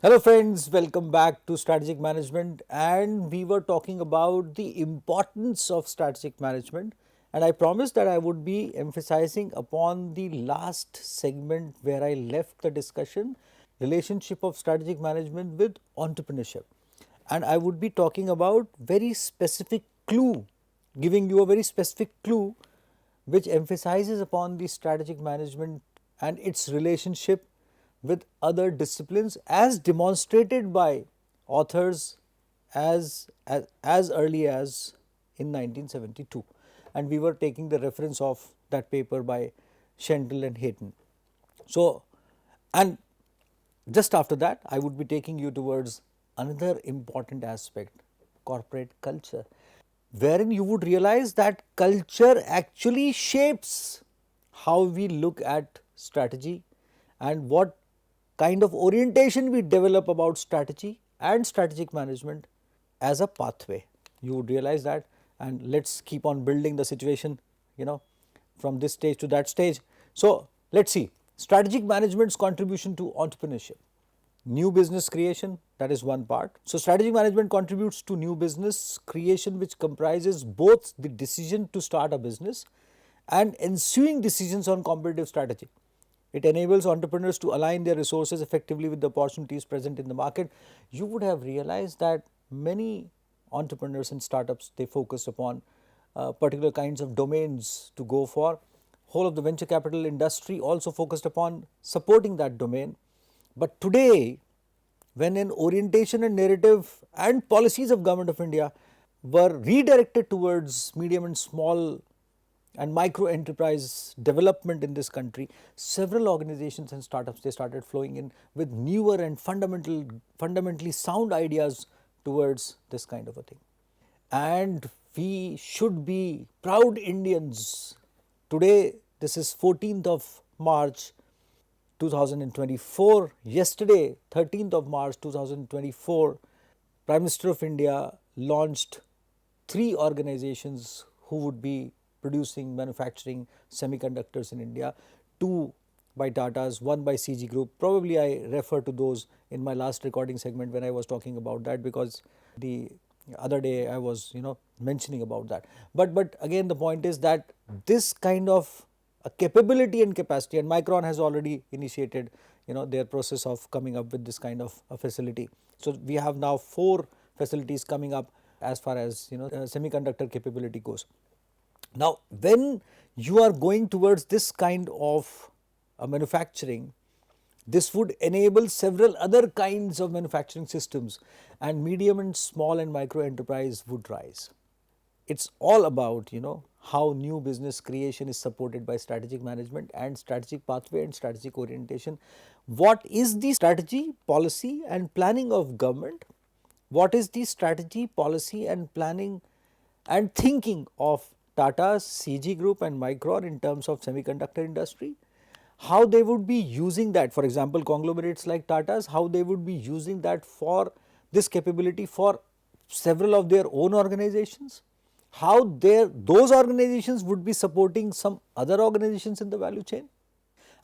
Hello friends, welcome back to Strategic Management, and we were talking about the importance of strategic management, and I promised that I would be emphasizing upon the last segment where I left the discussion, relationship of strategic management with entrepreneurship. And I would be talking about very specific clue, giving you a very specific clue which emphasizes upon the strategic management and its relationship with other disciplines as demonstrated by authors as early as in 1972, and we were taking the reference of that paper by Shendel and Hayton. So, and just after that I would be taking you towards another important aspect, corporate culture, wherein you would realize that culture actually shapes how we look at strategy and what kind of orientation we develop about strategy and strategic management as a pathway. You would realize that, and let's keep on building the situation, from this stage to that stage. So, let's see strategic management's contribution to entrepreneurship. New business creation, that is one part. So, strategic management contributes to new business creation, which comprises both the decision to start a business and ensuing decisions on competitive strategy. It enables entrepreneurs to align their resources effectively with the opportunities present in the market. You would have realized that many entrepreneurs and startups, they focus upon particular kinds of domains to go for. Whole of the venture capital industry also focused upon supporting that domain. But today, when an orientation and narrative and policies of Government of India were redirected towards medium and small and micro enterprise development in this country, several organizations and startups, they started flowing in with newer and fundamentally sound ideas towards this kind of a thing. And we should be proud Indians. Today, this is 14th of March 2024. Yesterday, 13th of March 2024, Prime Minister of India launched three organizations who would be producing, manufacturing semiconductors in India. Two by Tata's, one by CG Group. Probably I refer to those in my last recording segment when I was talking about that, because the other day I was mentioning about that. But again, the point is that this kind of a capability and capacity, and Micron has already initiated their process of coming up with this kind of a facility. So we have now 4 facilities coming up as far as semiconductor capability goes. Now, when you are going towards this kind of manufacturing, this would enable several other kinds of manufacturing systems, and medium and small and micro enterprise would rise. It's all about how new business creation is supported by strategic management and strategic pathway and strategic orientation. What is the strategy, policy and planning of government? What is the strategy, policy and planning and thinking of Tata, CG Group and Micron in terms of semiconductor industry? How they would be using that, for example, conglomerates like Tata's, how they would be using that for this capability for several of their own organizations? How those organizations would be supporting some other organizations in the value chain?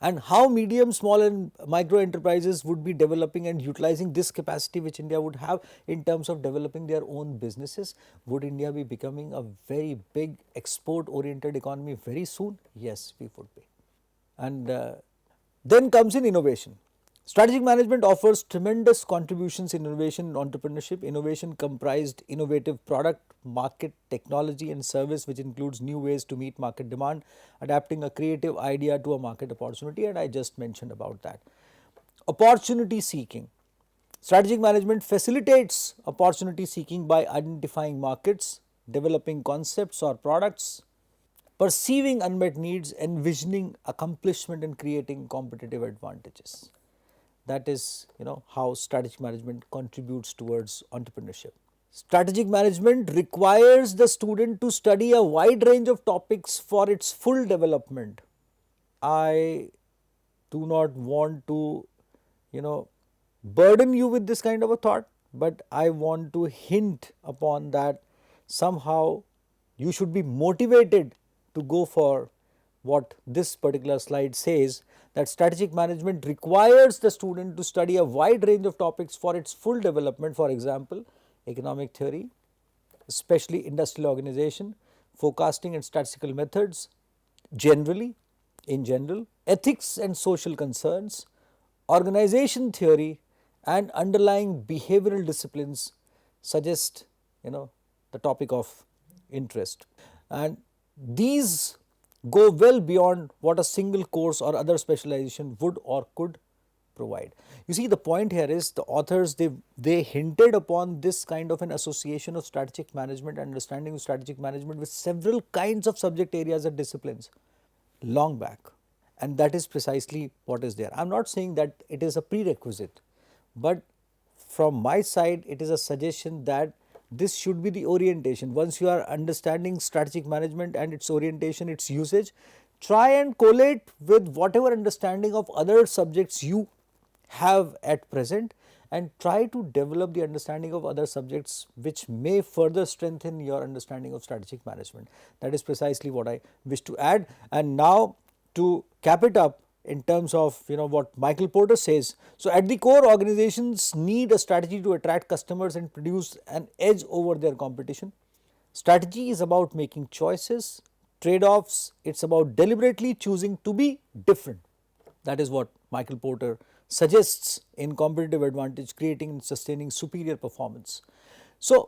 And how medium, small and micro enterprises would be developing and utilizing this capacity which India would have in terms of developing their own businesses? Would India be becoming a very big export oriented economy very soon? Yes, we would be. And then comes in innovation. Strategic management offers tremendous contributions in innovation and entrepreneurship. Innovation comprised innovative product, market, technology and service, which includes new ways to meet market demand, adapting a creative idea to a market opportunity, and I just mentioned about that. Opportunity seeking. Strategic management facilitates opportunity seeking by identifying markets, developing concepts or products, perceiving unmet needs, envisioning accomplishment and creating competitive advantages. That is how strategic management contributes towards entrepreneurship. Strategic management requires the student to study a wide range of topics for its full development. I do not want to burden you with this kind of a thought, but I want to hint upon that somehow you should be motivated to go for what this particular slide says, that strategic management requires the student to study a wide range of topics for its full development. For example, economic theory, especially industrial organization, forecasting and statistical methods, generally, in general, ethics and social concerns, organization theory, and underlying behavioral disciplines suggest, the topic of interest. And these go well beyond what a single course or other specialization would or could provide. You see, the point here is the authors, they hinted upon this kind of an association of strategic management and understanding of strategic management with several kinds of subject areas and disciplines long back, and that is precisely what is there. I am not saying that it is a prerequisite, but from my side it is a suggestion that this should be the orientation. Once you are understanding strategic management and its orientation, its usage, try and collate with whatever understanding of other subjects you have at present, and try to develop the understanding of other subjects which may further strengthen your understanding of strategic management. That is precisely what I wish to add. And now, to cap it up in terms of what Michael Porter says, so at the core, organizations need a strategy to attract customers and produce an edge over their competition. Strategy is about making choices, trade-offs, it is about deliberately choosing to be different. That is what Michael Porter suggests in Competitive Advantage, Creating and Sustaining Superior Performance. So,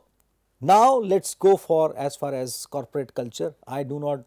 now let us go for as far as corporate culture. I do not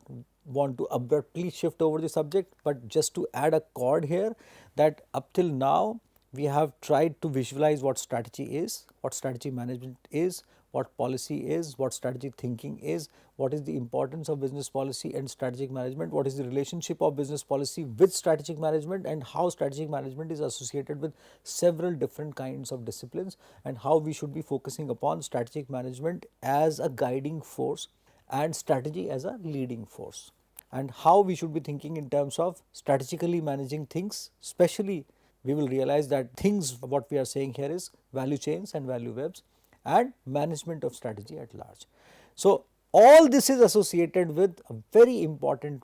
want to abruptly shift over the subject, but just to add a chord here, that up till now we have tried to visualize what strategy is, what strategy management is, what policy is, what strategic thinking is, what is the importance of business policy and strategic management, what is the relationship of business policy with strategic management, and how strategic management is associated with several different kinds of disciplines, and how we should be focusing upon strategic management as a guiding force and strategy as a leading force, and how we should be thinking in terms of strategically managing things. Especially, we will realize that things, what we are saying here is value chains and value webs and management of strategy at large. So, all this is associated with a very important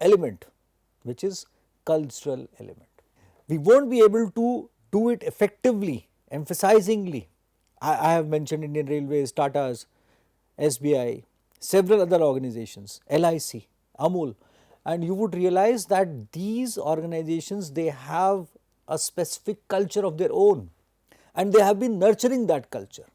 element, which is cultural element. We will not be able to do it effectively, emphasizingly. I have mentioned Indian Railways, Tata's, SBI, several other organizations, LIC, Amul, and you would realize that these organizations, they have a specific culture of their own, and they have been nurturing that culture.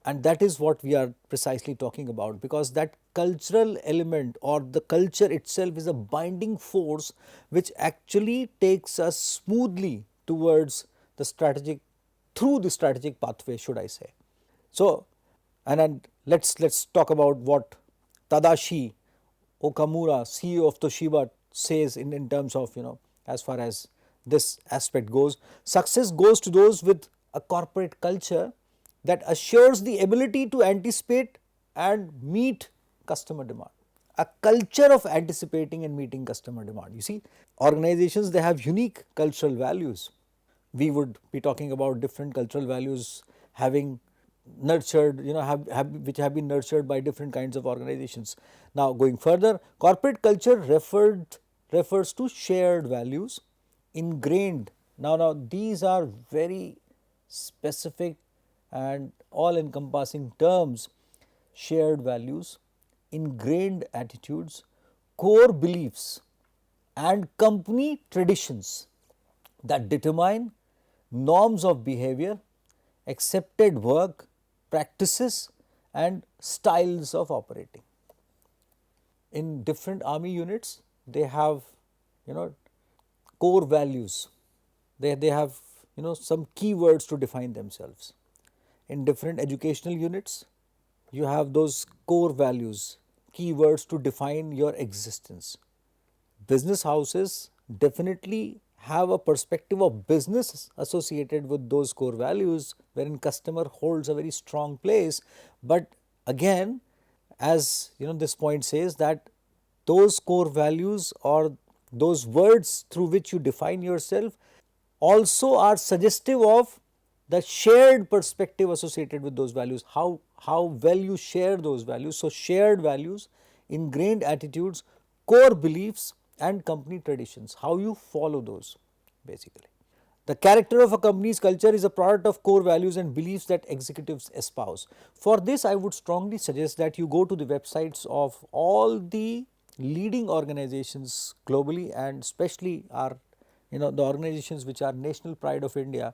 And that is what we are precisely talking about, because that cultural element or the culture itself is a binding force which actually takes us smoothly towards the strategic, through the strategic pathway, should I say. So, and let's talk about what Tadashi Okamura, CEO of Toshiba, says in terms of, as far as this aspect goes. Success goes to those with a corporate culture that assures the ability to anticipate and meet customer demand. A culture of anticipating and meeting customer demand. You see, organizations, they have unique cultural values. We would be talking about different cultural values having nurtured, which have been nurtured by different kinds of organizations. Now, going further, corporate culture refers to shared values, ingrained. Now these are very specific and all encompassing terms. Shared values, ingrained attitudes, core beliefs and company traditions that determine norms of behavior, accepted work practices and styles of operating. In different army units, they have, core values, they have, some keywords to define themselves. In different educational units, you have those core values, keywords to define your existence. Business houses definitely have a perspective of business associated with those core values, wherein customer holds a very strong place. But again, as this point says, that those core values or those words through which you define yourself also are suggestive of the shared perspective associated with those values, how well you share those values. So, shared values, ingrained attitudes, core beliefs and company traditions, how you follow those basically. The character of a company's culture is a product of core values and beliefs that executives espouse. For this, I would strongly suggest that you go to the websites of all the leading organizations globally, and especially our, the organizations which are national pride of India,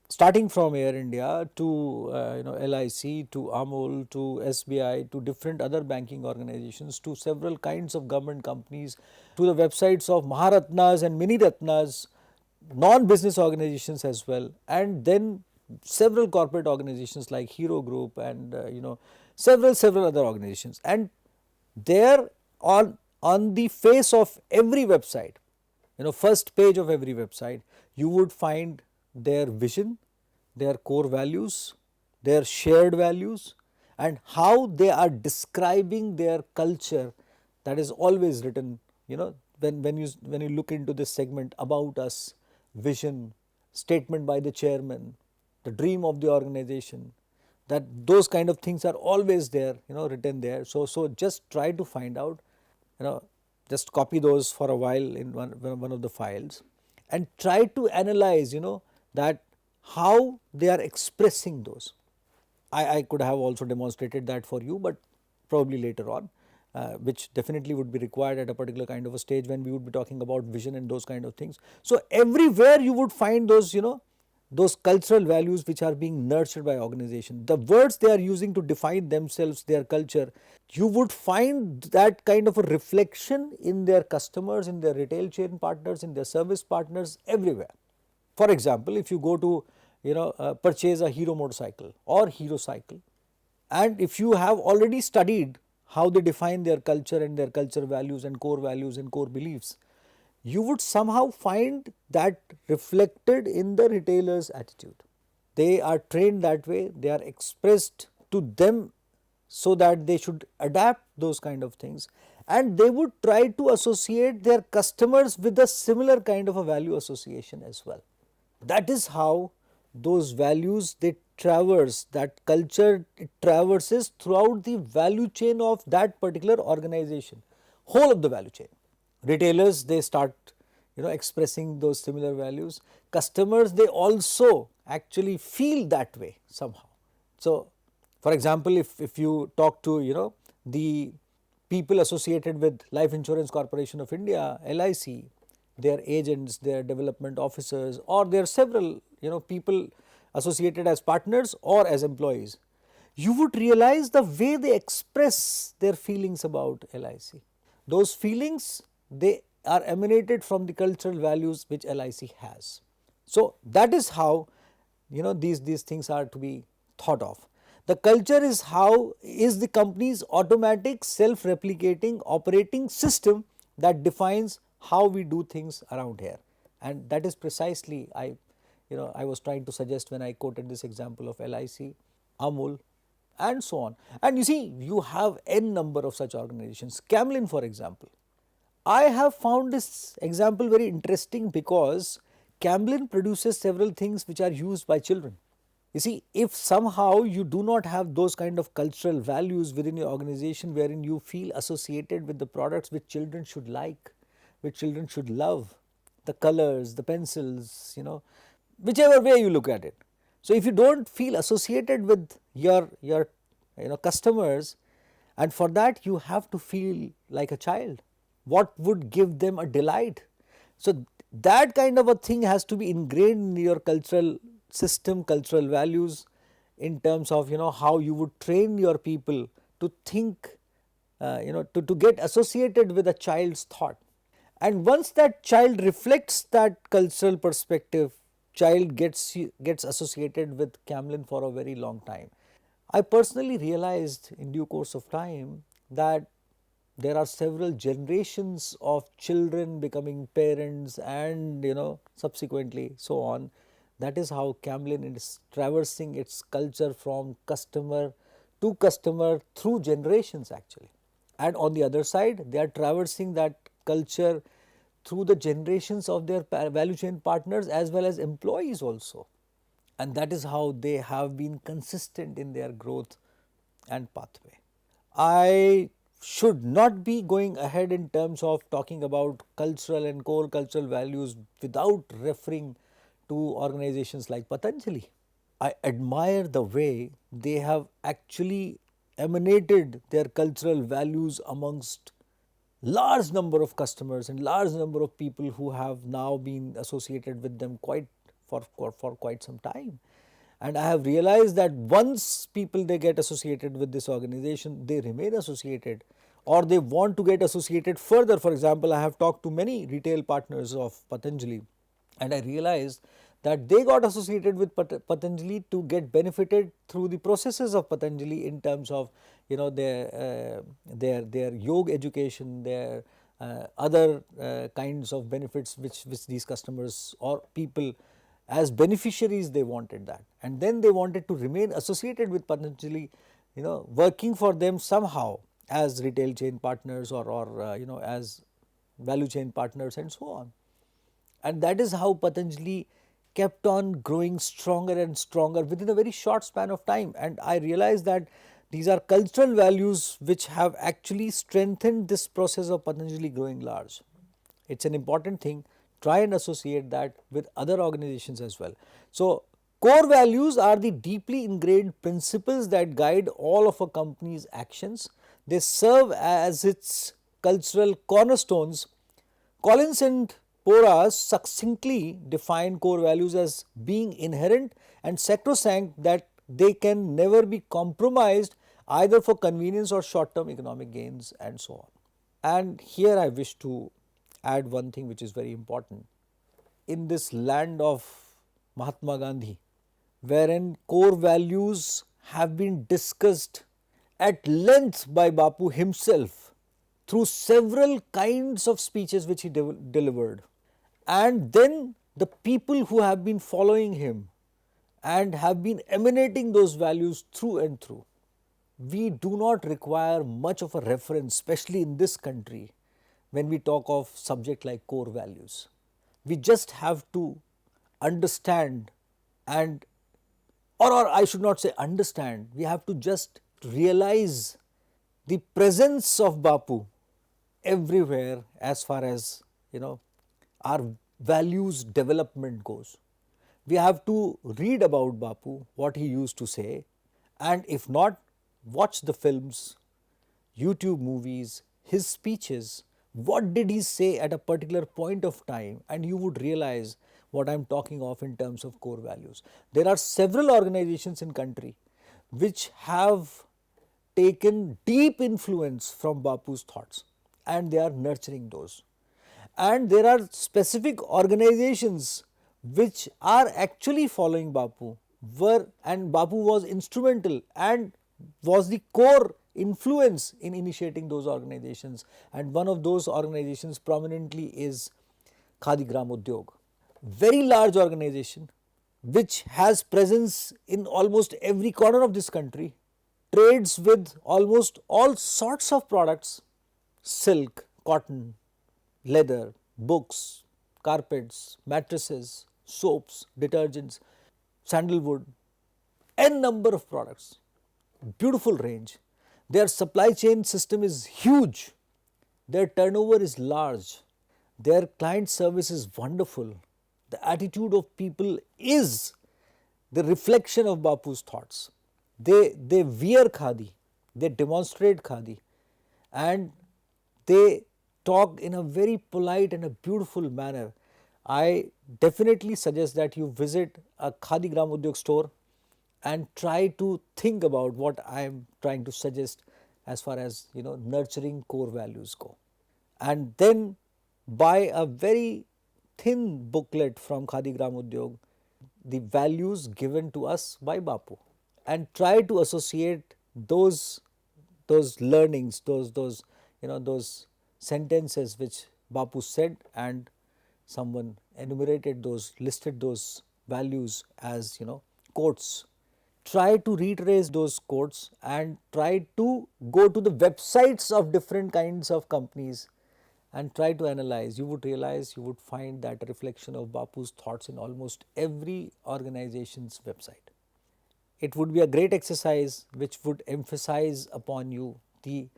starting from Air India to LIC to Amul to SBI to different other banking organizations to several kinds of government companies, to the websites of Maharatnas and Mini Ratnas, non-business organizations as well, and then several corporate organizations like Hero Group and several other organizations. And there on the face of every website, first page of every website, you would find their vision, their core values, their shared values, and how they are describing their culture. That is always written, when you look into this segment, about us, vision, statement by the chairman, the dream of the organization, that those kind of things are always there, written there. So just try to find out, just copy those for a while in one of the files, and try to analyze, that how they are expressing those. I could have also demonstrated that for you, but probably later on, which definitely would be required at a particular kind of a stage when we would be talking about vision and those kind of things. So everywhere you would find those, those cultural values which are being nurtured by organization. The words they are using to define themselves, their culture, you would find that kind of a reflection in their customers, in their retail chain partners, in their service partners, everywhere. For example, if you go to purchase a Hero motorcycle or Hero cycle, and if you have already studied how they define their culture and their culture values and core beliefs, you would somehow find that reflected in the retailer's attitude. They are trained that way, they are expressed to them so that they should adapt those kind of things, and they would try to associate their customers with a similar kind of a value association as well. That is how those values, they traverse, that culture, it traverses throughout the value chain of that particular organization, whole of the value chain. Retailers, they start expressing those similar values. Customers, they also actually feel that way somehow. So for example, if you talk to the people associated with Life Insurance Corporation of India, LIC, their agents, their development officers, or there are several people associated as partners or as employees, you would realize the way they express their feelings about LIC. Those feelings, they are emanated from the cultural values which LIC has. So that is how these things are to be thought of. The culture is the company's automatic self-replicating operating system that defines how we do things around here, and that is precisely I was trying to suggest when I quoted this example of LIC, Amul, and so on. And you see, you have n number of such organizations. Camlin, for example, I have found this example very interesting because Camlin produces several things which are used by children. You see, if somehow you do not have those kind of cultural values within your organization wherein you feel associated with the products which children should like, which children should love, the colors, the pencils, whichever way you look at it. So if you don't feel associated with your customers, and for that you have to feel like a child, what would give them a delight? So that kind of a thing has to be ingrained in your cultural system, cultural values, in terms of how you would train your people to think, to get associated with a child's thought. And once that child reflects that cultural perspective, child gets associated with Camlin for a very long time. I personally realized in due course of time that there are several generations of children becoming parents and subsequently so on. That is how Camlin is traversing its culture from customer to customer through generations actually. And on the other side, they are traversing that culture through the generations of their value chain partners as well as employees also. And that is how they have been consistent in their growth and pathway. I should not be going ahead in terms of talking about cultural and core cultural values without referring to organizations like Patanjali. I admire the way they have actually emanated their cultural values amongst large number of customers and large number of people who have now been associated with them quite for quite some time. And I have realized that once people they get associated with this organization, they remain associated or they want to get associated further. For example, I have talked to many retail partners of Patanjali, and I realized that they got associated with Patanjali to get benefited through the processes of Patanjali in terms of their yoga education, their other kinds of benefits which these customers or people as beneficiaries they wanted that, and then they wanted to remain associated with Patanjali, working for them somehow as retail chain partners or as value chain partners and so on. And that is how Patanjali kept on growing stronger and stronger within a very short span of time. And I realized that these are cultural values which have actually strengthened this process of Patanjali growing large. It's an important thing. Try and associate that with other organizations as well. So, core values are the deeply ingrained principles that guide all of a company's actions. They serve as its cultural cornerstones. Collins and Porras succinctly define core values as being inherent and sacrosanct, that they can never be compromised either for convenience or short term economic gains and so on. And here I wish to add one thing which is very important. In this land of Mahatma Gandhi, wherein core values have been discussed at length by Bapu himself through several kinds of speeches which he delivered, and then the people who have been following him and have been emanating those values through and through. We do not require much of a reference, especially in this country, when we talk of subject like core values. We just have to understand and or I should not say understand, we have to just realize the presence of Bapu everywhere as far as our values development goes. We have to read about Bapu, what he used to say, and if not, watch the films, YouTube movies, his speeches, what did he say at a particular point of time, and you would realize what I am talking of in terms of core values. There are several organizations in country which have taken deep influence from Bapu's thoughts, and they are nurturing those. And there are specific organizations which are actually following Bapu, and Bapu was instrumental and was the core influence in initiating those organizations, and one of those organizations prominently is Khadi Gram Udyog, very large organization which has presence in almost every corner of this country, trades with almost all sorts of products: silk, cotton, leather, books, carpets, mattresses, soaps, detergents, sandalwood, n number of products, beautiful range. Their supply chain system is huge, their turnover is large, their client service is wonderful. The attitude of people is the reflection of Bapu's thoughts. They wear khadi, they demonstrate khadi, and they talk in a very polite and a beautiful manner. I definitely suggest that you visit a Khadi Gram Udyog store and try to think about what I am trying to suggest as far as nurturing core values go. And then buy a very thin booklet from Khadi Gram Udyog, the values given to us by Bapu, and try to associate those learnings, those sentences which Bapu said, and someone enumerated those, listed those values as quotes. Try to retrace those quotes and try to go to the websites of different kinds of companies and try to analyze. You would realize, you would find that reflection of Bapu's thoughts in almost every organization's website. It would be a great exercise which would emphasize upon you the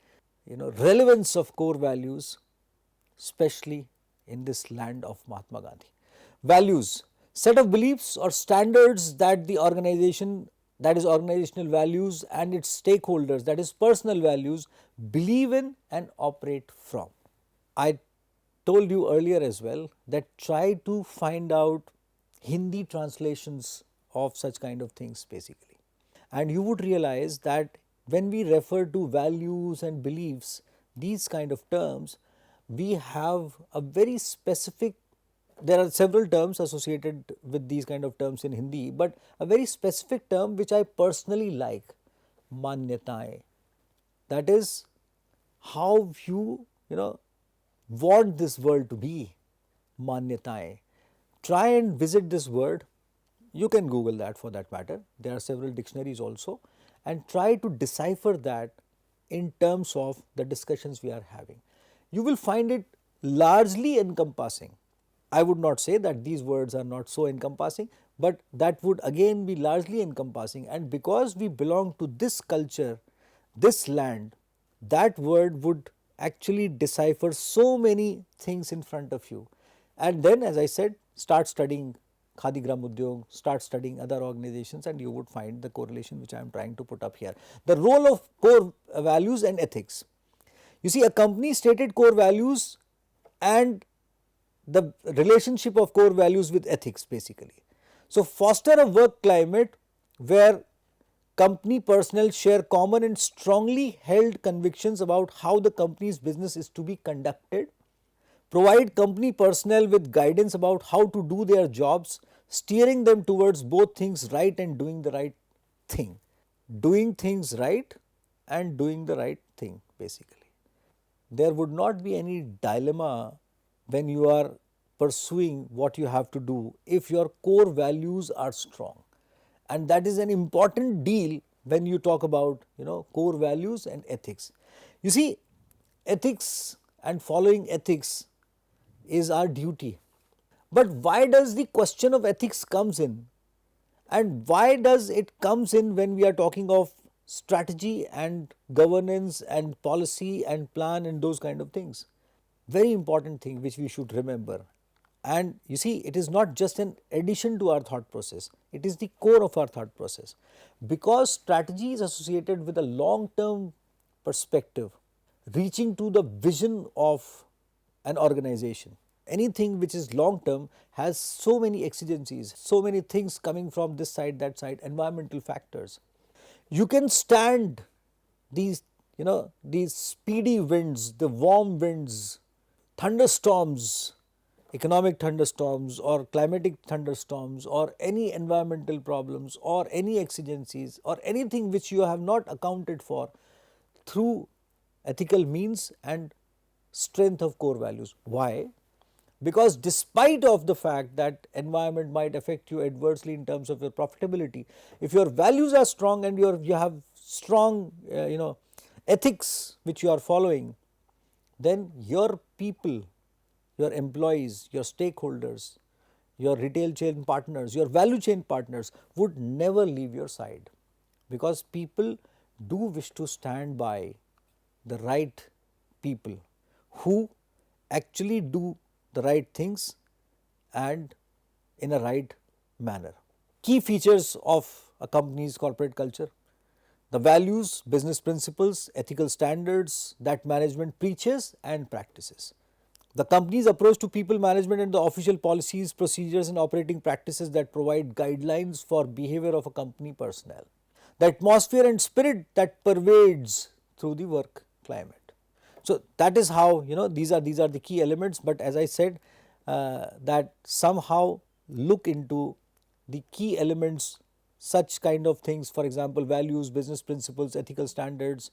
relevance of core values, especially in this land of Mahatma Gandhi. Values, set of beliefs or standards that the organization, that is organizational values, and its stakeholders, that is personal values, believe in and operate from. I told you earlier as well that try to find out Hindi translations of such kind of things basically. And you would realize that when we refer to values and beliefs, these kind of terms, we have a very specific, there are several terms associated with these kind of terms in Hindi, but a very specific term which I personally like, manyataएं. That is how you want this world to be, manyataएं. Try and visit this word. You can Google that for that matter. There are several dictionaries also, and try to decipher that in terms of the discussions we are having. You will find it largely encompassing. I would not say that these words are not so encompassing, but that would again be largely encompassing, and because we belong to this culture, this land, that word would actually decipher so many things in front of you. And then, as I said, start studying Khadi Gram Udyog, start studying other organizations, and you would find the correlation which I am trying to put up here. The role of core values and ethics. You see, a company stated core values and the relationship of core values with ethics basically. So, foster a work climate where company personnel share common and strongly held convictions about how the company's business is to be conducted. Provide company personnel with guidance about how to do their jobs, steering them towards both things right and doing the right thing. Doing things right and doing the right thing basically. There would not be any dilemma when you are pursuing what you have to do if your core values are strong. And that is an important deal when you talk about core values and ethics. You see, ethics and following ethics is our duty. But why does the question of ethics comes in? And why does it comes in when we are talking of strategy and governance and policy and plan and those kind of things? Very important thing which we should remember. And you see, it is not just an addition to our thought process, it is the core of our thought process. Because strategy is associated with a long term perspective, reaching to the vision of an organization. Anything which is long term has so many exigencies, so many things coming from this side, that side, environmental factors. You can stand these speedy winds, the warm winds, thunderstorms, economic thunderstorms or climatic thunderstorms or any environmental problems or any exigencies or anything which you have not accounted for through ethical means and strength of core values. Why? Because despite of the fact that environment might affect you adversely in terms of your profitability, if your values are strong and you have strong ethics which you are following, then your people, your employees, your stakeholders, your retail chain partners, your value chain partners would never leave your side, because people do wish to stand by the right people who actually do the right things and in a right manner. Key features of a company's corporate culture: the values, business principles, ethical standards that management preaches and practices. The company's approach to people management and the official policies, procedures and operating practices that provide guidelines for behavior of a company personnel. The atmosphere and spirit that pervades through the work climate. So that is how these are the key elements. But as I said, that somehow look into the key elements, such kind of things, for example, values, business principles, ethical standards,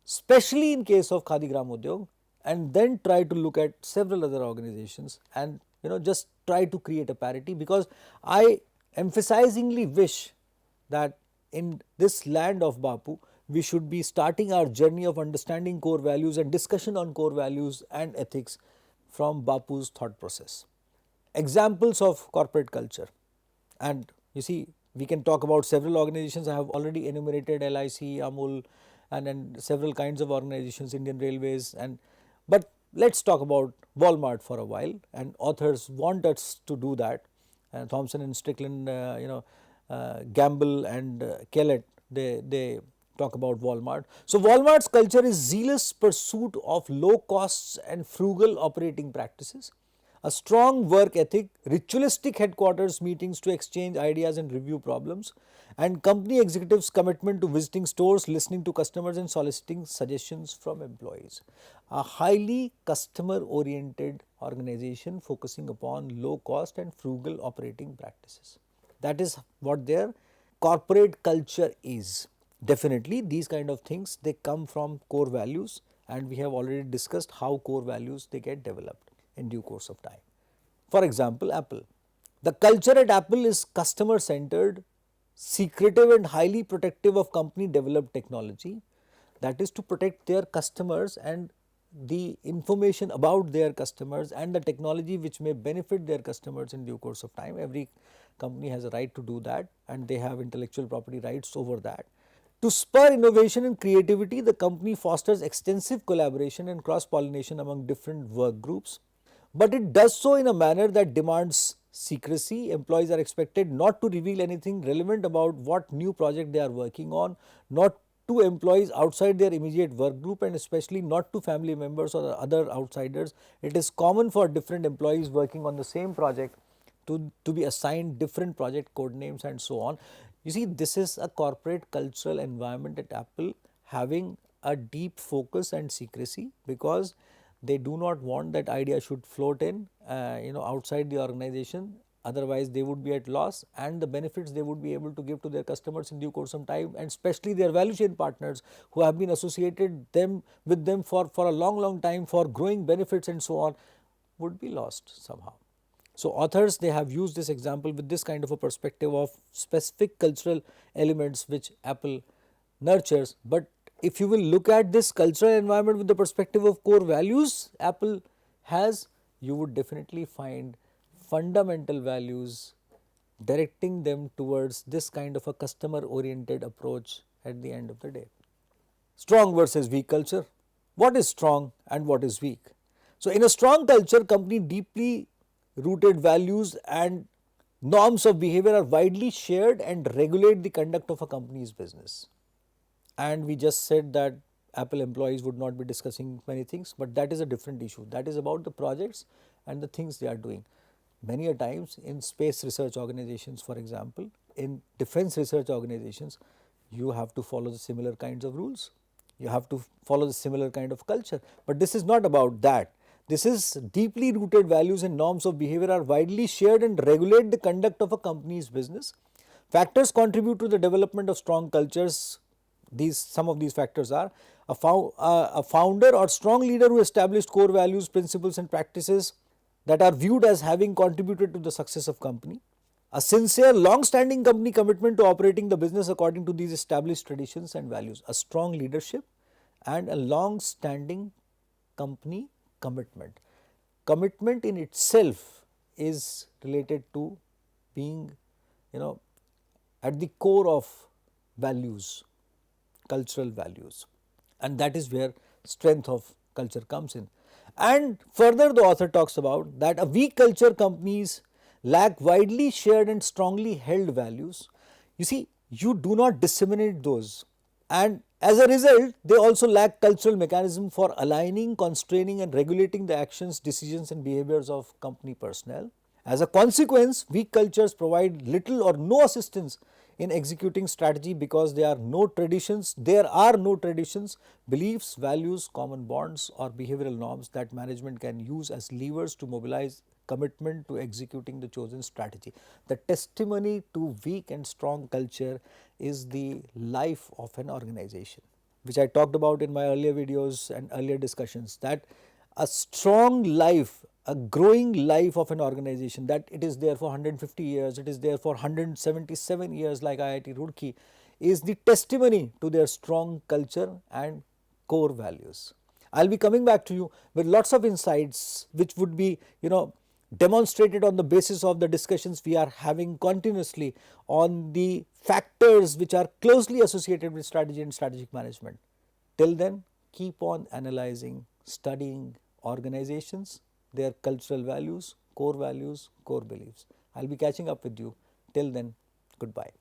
especially in case of Khadi Gram Udyog, and then try to look at several other organizations and just try to create a parity, because I emphasizingly wish that in this land of Bapu, we should be starting our journey of understanding core values and discussion on core values and ethics from Bapu's thought process. Examples of corporate culture, and you see, we can talk about several organizations. I have already enumerated LIC, Amul, and then several kinds of organizations, Indian Railways, but let's talk about Walmart for a while, and authors want us to do that. Thompson and Strickland, Gamble and Kellett, they talk about Walmart. So Walmart's culture is zealous pursuit of low costs and frugal operating practices, a strong work ethic, ritualistic headquarters meetings to exchange ideas and review problems, and company executives' commitment to visiting stores, listening to customers, and soliciting suggestions from employees. A highly customer oriented organization focusing upon low cost and frugal operating practices. That is what their corporate culture is. Definitely, these kind of things, they come from core values, and we have already discussed how core values they get developed in due course of time. For example, Apple. The culture at Apple is customer centered, secretive and highly protective of company developed technology. That is to protect their customers and the information about their customers and the technology which may benefit their customers in due course of time. Every company has a right to do that, and they have intellectual property rights over that. To spur innovation and creativity, the company fosters extensive collaboration and cross pollination among different work groups, but it does so in a manner that demands secrecy. Employees are expected not to reveal anything relevant about what new project they are working on, not to employees outside their immediate work group, and especially not to family members or other outsiders. It is common for different employees working on the same project to be assigned different project code names and so on. You see, this is a corporate cultural environment at Apple, having a deep focus and secrecy, because they do not want that idea should float in outside the organization. Otherwise they would be at loss, and the benefits they would be able to give to their customers in due course of time, and especially their value chain partners who have been associated with them for a long time for growing benefits and so on, would be lost somehow. So authors, they have used this example with this kind of a perspective of specific cultural elements which Apple nurtures. But if you will look at this cultural environment with the perspective of core values Apple has, you would definitely find fundamental values directing them towards this kind of a customer oriented approach at the end of the day. Strong versus weak culture. What is strong and what is weak? So in a strong culture, company deeply rooted values and norms of behavior are widely shared and regulate the conduct of a company's business. And we just said that Apple employees would not be discussing many things, but that is a different issue. That is about the projects and the things they are doing. Many a times in space research organizations, for example, in defense research organizations, you have to follow the similar kinds of rules. You have to follow the similar kind of culture. But this is not about that. This is deeply rooted values and norms of behavior are widely shared and regulate the conduct of a company's business. Factors contribute to the development of strong cultures. Some of these factors are a founder or strong leader who established core values, principles and practices that are viewed as having contributed to the success of company. A sincere, long-standing company commitment to operating the business according to these established traditions and values. A strong leadership and a long-standing company commitment. Commitment in itself is related to being, at the core of values, cultural values, and that is where strength of culture comes in. And further, the author talks about that a weak culture companies lack widely shared and strongly held values. You see, you do not disseminate those, and as a result, they also lack cultural mechanism for aligning, constraining and regulating the actions, decisions and behaviors of company personnel. As a consequence, weak cultures provide little or no assistance in executing strategy because there are no traditions, beliefs, values, common bonds or behavioral norms that management can use as levers to mobilize commitment to executing the chosen strategy. The testimony to weak and strong culture is the life of an organization, which I talked about in my earlier videos and earlier discussions, that a strong life, a growing life of an organization, that it is there for 150 years, it is there for 177 years like IIT Roorkee, is the testimony to their strong culture and core values. I will be coming back to you with lots of insights which would be, demonstrated on the basis of the discussions we are having continuously on the factors which are closely associated with strategy and strategic management. Till then, keep on analyzing, studying organizations, their cultural values, core beliefs. I'll be catching up with you. Till then, goodbye.